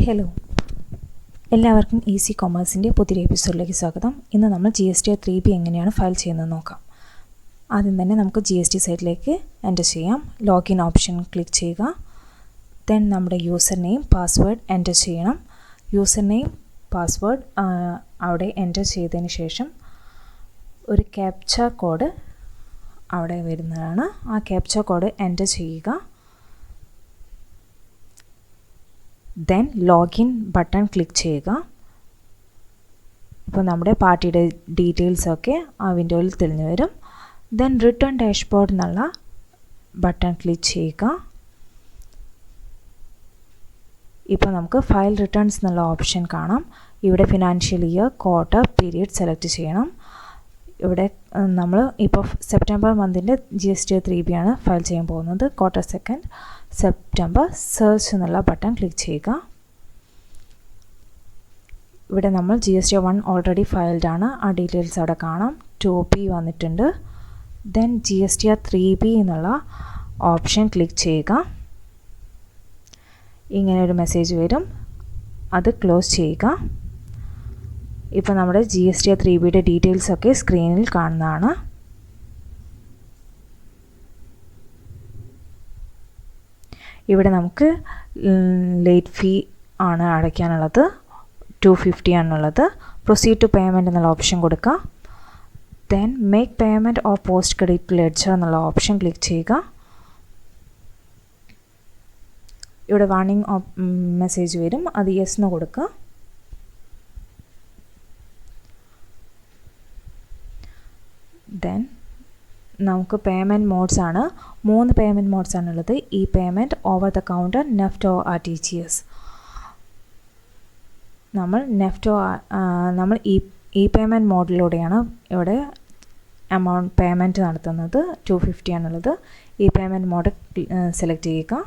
Hello, എല്ലാവർക്കും easy കൊമേഴ്സിൻ്റെ പുതിയൊരു എപ്പിസോഡിലേക്ക് സ്വാഗതം. ഇന്ന് നമ്മൾ GST 3B എങ്ങനെയാണ് ഫയൽ ചെയ്യുന്നത് നോക്കാം. ആദ്യം തന്നെ നമുക്ക് GST സൈറ്റിലേക്ക് എൻ്റർ ചെയ്യാം. ലോഗിൻ ഓപ്ഷൻ ക്ലിക്ക് ചെയ്യുക. ദെൻ നമ്മുടെ യൂസർ നെയിം പാസ്വേഡ് എൻ്റർ ചെയ്യണം. യൂസർ നെയിം പാസ്വേഡ് അവിടെ എൻ്റർ ചെയ്തതിന് ശേഷം ഒരു ക്യാപ്ച കോഡ് അവിടെ വരുന്നതാണ്. ആ ക്യാപ്ച കോഡ് എൻ്റർ ചെയ്യുക. ദെൻ ലോഗിൻ ബട്ടൺ ക്ലിക്ക് ചെയ്യുക. ഇപ്പോൾ നമ്മുടെ പാർട്ടിയുടെ ഡീറ്റെയിൽസൊക്കെ ആ വിൻഡോയിൽ തെളിഞ്ഞു വരും. ദെൻ റിട്ടേൺ ഡാഷ്ബോർഡ് എന്നുള്ള ബട്ടൺ ക്ലിക്ക് ചെയ്യുക. ഇപ്പോൾ നമുക്ക് ഫയൽ റിട്ടേൺസ് എന്നുള്ള ഓപ്ഷൻ കാണാം. ഇവിടെ financial year, quarter, period select ചെയ്യണം. ഇവിടെ നമ്മൾ ഇപ്പോൾ സെപ്റ്റംബർ മന്തിൻ്റെ GST 3B ആണ് ഫയൽ ചെയ്യാൻ പോകുന്നത്. ക്വാർട്ടർ സെക്കൻഡ് സെപ്റ്റംബർ സെർച്ച് എന്നുള്ള ബട്ടൺ ക്ലിക്ക് ചെയ്യുക. ഇവിടെ നമ്മൾ GST 1 ഓൾറെഡി ഫയൽഡ് ആണ്. ആ ഡീറ്റെയിൽസ് അവിടെ കാണാം. 2B വന്നിട്ടുണ്ട്. ദെൻ GST 3B എന്നുള്ള ഓപ്ഷൻ ക്ലിക്ക് ചെയ്യുക. ഇങ്ങനെ ഒരു മെസ്സേജ് വരും, അത് ക്ലോസ് ചെയ്യുക. ഇപ്പോൾ നമ്മുടെ GST 3Bയുടെ ഡീറ്റെയിൽസൊക്കെ സ്ക്രീനിൽ കാണുന്നതാണ്. ഇവിടെ നമുക്ക് ലേറ്റ് ഫീ ആണ് അടയ്ക്കാനുള്ളത്, 250 ആണുള്ളത്. പ്രൊസീഡ് ടു പേയ്മെൻറ്റ് എന്നുള്ള ഓപ്ഷൻ കൊടുക്കുക. Then make payment or post credit to ledger എന്നുള്ള ഓപ്ഷൻ ക്ലിക്ക് ചെയ്യുക. ഇവിടെ വാർണിംഗ് മെസ്സേജ് വരും, അത് യെസ് എന്ന് കൊടുക്കുക. ദെൻ നമുക്ക് പേയ്മെൻറ്റ് മോഡ്സ് ആണ്, 3 പേയ്മെൻറ്റ് മോഡ്സ് ആണുള്ളത്. E payment, over the counter, NEFT or RTGS. നമ്മൾ ഇ പേയ്മെൻറ്റ് മോഡിലൂടെയാണ് ഇവിടെ എമൗണ്ട് പേയ്മെൻറ്റ് നടത്തുന്നത്. 250 ആണുള്ളത്. ഇ പേയ്മെൻറ്റ് മോഡ് സെലക്ട് ചെയ്യുക.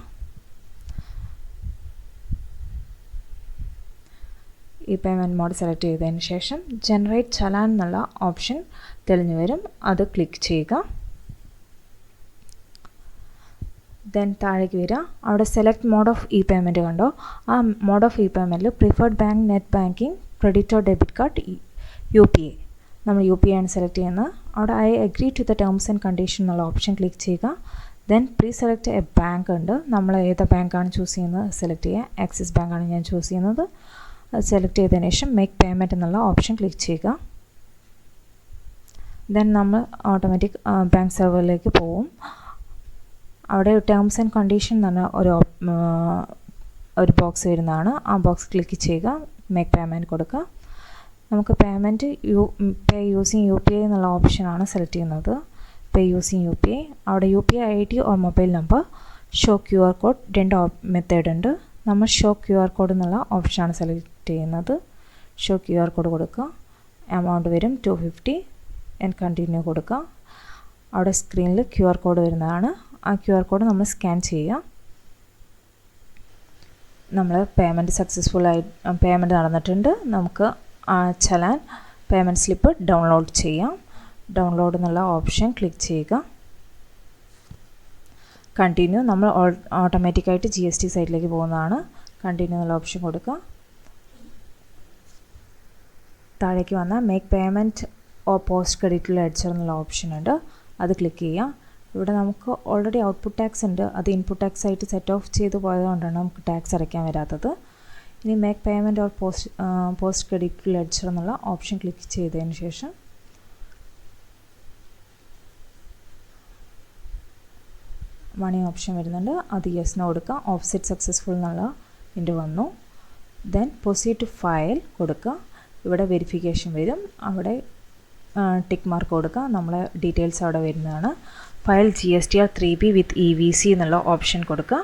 ഈ പേയ്മെൻറ്റ് മോഡ് സെലക്ട് ചെയ്തതിന് ശേഷം ജനറേറ്റ് ചലാൻ എന്നുള്ള ഓപ്ഷൻ തെളിഞ്ഞു വരും, അത് ക്ലിക്ക് ചെയ്യുക. ദെൻ താഴേക്ക് വരിക. അവിടെ select mode of e payment കണ്ടോ? ആ മോഡ് ഓഫ് ഇ പേയ്മെൻറ്റിൽ preferred bank, net banking, credit or debit card, UPI. നമ്മൾ UPI ആണ് സെലക്ട് ചെയ്യുന്നത്. അവിടെ I agree to the terms and condition എന്നുള്ള ഓപ്ഷൻ ക്ലിക്ക് ചെയ്യുക. Then pre select a bank ഉണ്ട്, നമ്മൾ ഏത് ബാങ്കാണ് ചൂസ് ചെയ്യുന്നത് സെലക്ട് ചെയ്യുക. ആക്സിസ് ബാങ്കാണ് ഞാൻ ചൂസ് ചെയ്യുന്നത്. അത് സെലക്ട് ചെയ്തതിന് ശേഷം മേക്ക് പേയ്മെൻറ്റ് എന്നുള്ള ഓപ്ഷൻ ക്ലിക്ക് ചെയ്യുക. ദെൻ നമ്മൾ ഓട്ടോമാറ്റിക് ബാങ്ക് സെർവറിലേക്ക് പോവും. അവിടെ ടേംസ് ആൻഡ് കണ്ടീഷൻ എന്ന് പറഞ്ഞ ഒരു ബോക്സ് വരുന്നതാണ്. ആ ബോക്സ് ക്ലിക്ക് ചെയ്യുക, മേക്ക് പേയ്മെൻറ്റ് കൊടുക്കുക. നമുക്ക് പേയ്മെൻറ്റ് പേ യൂസിങ് UPI എന്നുള്ള ഓപ്ഷനാണ് സെലക്ട് ചെയ്യുന്നത്. പേ യൂസിങ് UPI. അവിടെ UPI ID or mobile number, show QR code, 2 method ഉണ്ട്. നമ്മൾ ഷോ QR കോഡ് എന്നുള്ള ഓപ്ഷനാണ് സെലക്ട് ചെയ്യുന്നത്. ഷോ QR കോഡ് കൊടുക്കുക. എമൗണ്ട് വരും 250. ആൻഡ് കണ്ടിന്യൂ കൊടുക്കുക. അവിടെ സ്ക്രീനിൽ QR കോഡ് വരുന്നതാണ്. ആ QR കോഡ് നമ്മൾ സ്കാൻ ചെയ്യുക. നമ്മൾ പേയ്മെൻറ്റ് സക്സസ്ഫുള്ളായി പേയ്മെൻറ്റ് നടന്നിട്ടുണ്ട്. നമുക്ക് ആ ചലാൻ പേയ്മെൻറ്റ് സ്ലിപ്പ് ഡൗൺലോഡ് ചെയ്യാം. ഡൗൺലോഡ് എന്നുള്ള ഓപ്ഷൻ ക്ലിക്ക് ചെയ്യുക. കണ്ടിന്യൂ. നമ്മൾ ഓട്ടോമാറ്റിക്കായിട്ട് GST സൈറ്റിലേക്ക് പോകുന്നതാണ്. കണ്ടിന്യൂ എന്നുള്ള ഓപ്ഷൻ കൊടുക്കുക. താഴേക്ക് വന്നാൽ make payment or post credit ledger എന്നുള്ള ഓപ്ഷൻ ഉണ്ട്, അത് ക്ലിക്ക് ചെയ്യാം. ഇവിടെ നമുക്ക് ഓൾറെഡി ഔട്ട്പുട്ട് ടാക്സ് ഉണ്ട്, അത് ഇൻപുട്ട് ടാക്സ് ആയിട്ട് സെറ്റ് ഓഫ് ചെയ്ത് പോയതുകൊണ്ടാണ് നമുക്ക് ടാക്സ് അടയ്ക്കാൻ വരാത്തത്. ഇനി make payment or post credit ledger എന്നുള്ള ഓപ്ഷൻ ക്ലിക്ക് ചെയ്തതിന് ശേഷം മണി ഓപ്ഷൻ വരുന്നുണ്ട്, അത് യെസ് കൊടുക്കുക. ഓഫ്സെറ്റ് സക്സസ്ഫുൾ എന്നുള്ള വിൻഡോ വന്നു. ദെൻ പ്രൊസീഡ് ടു ഫയൽ കൊടുക്കുക. ഇവിടെ വെരിഫിക്കേഷൻ വരും, അവിടെ ടിക്ക് മാർക്ക് കൊടുക്കുക. നമ്മളെ ഡീറ്റെയിൽസ് അവിടെ വരുന്നതാണ്. ഫയൽ GST 3B വിത്ത് EVC എന്നുള്ള ഓപ്ഷൻ കൊടുക്കുക.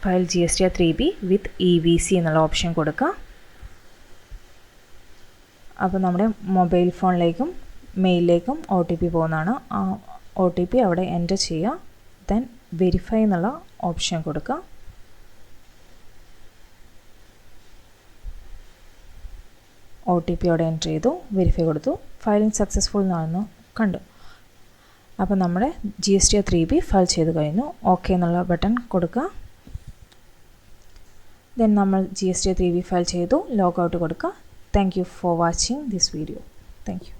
ഫയൽ GST 3B വിത്ത് EVC എന്നുള്ള ഓപ്ഷൻ കൊടുക്കുക. അപ്പോൾ നമ്മുടെ മൊബൈൽ ഫോണിലേക്കും മെയിലിലേക്കും OTP പോകുന്നതാണ്. ആ OTP അവിടെ എൻ്റർ ചെയ്യുക. ദെൻ വെരിഫൈ എന്നുള്ള ഓപ്ഷൻ കൊടുക്കുക. OTP അവിടെ എൻ്റർ ചെയ്തു, വെരിഫൈ കൊടുത്തു. ഫയലിംഗ് സക്സസ്ഫുൾ എന്നായിരുന്നു കണ്ടു. അപ്പോൾ നമ്മുടെ GST 3B ഫയൽ ചെയ്ത് കഴിഞ്ഞു. ഓക്കെ എന്നുള്ള ബട്ടൺ കൊടുക്കുക. ദെൻ നമ്മൾ GST 3V ഫയൽ ചെയ്തു, ലോഗ് ഔട്ട് കൊടുക്കുക. Thank you for watching this video. Thank you.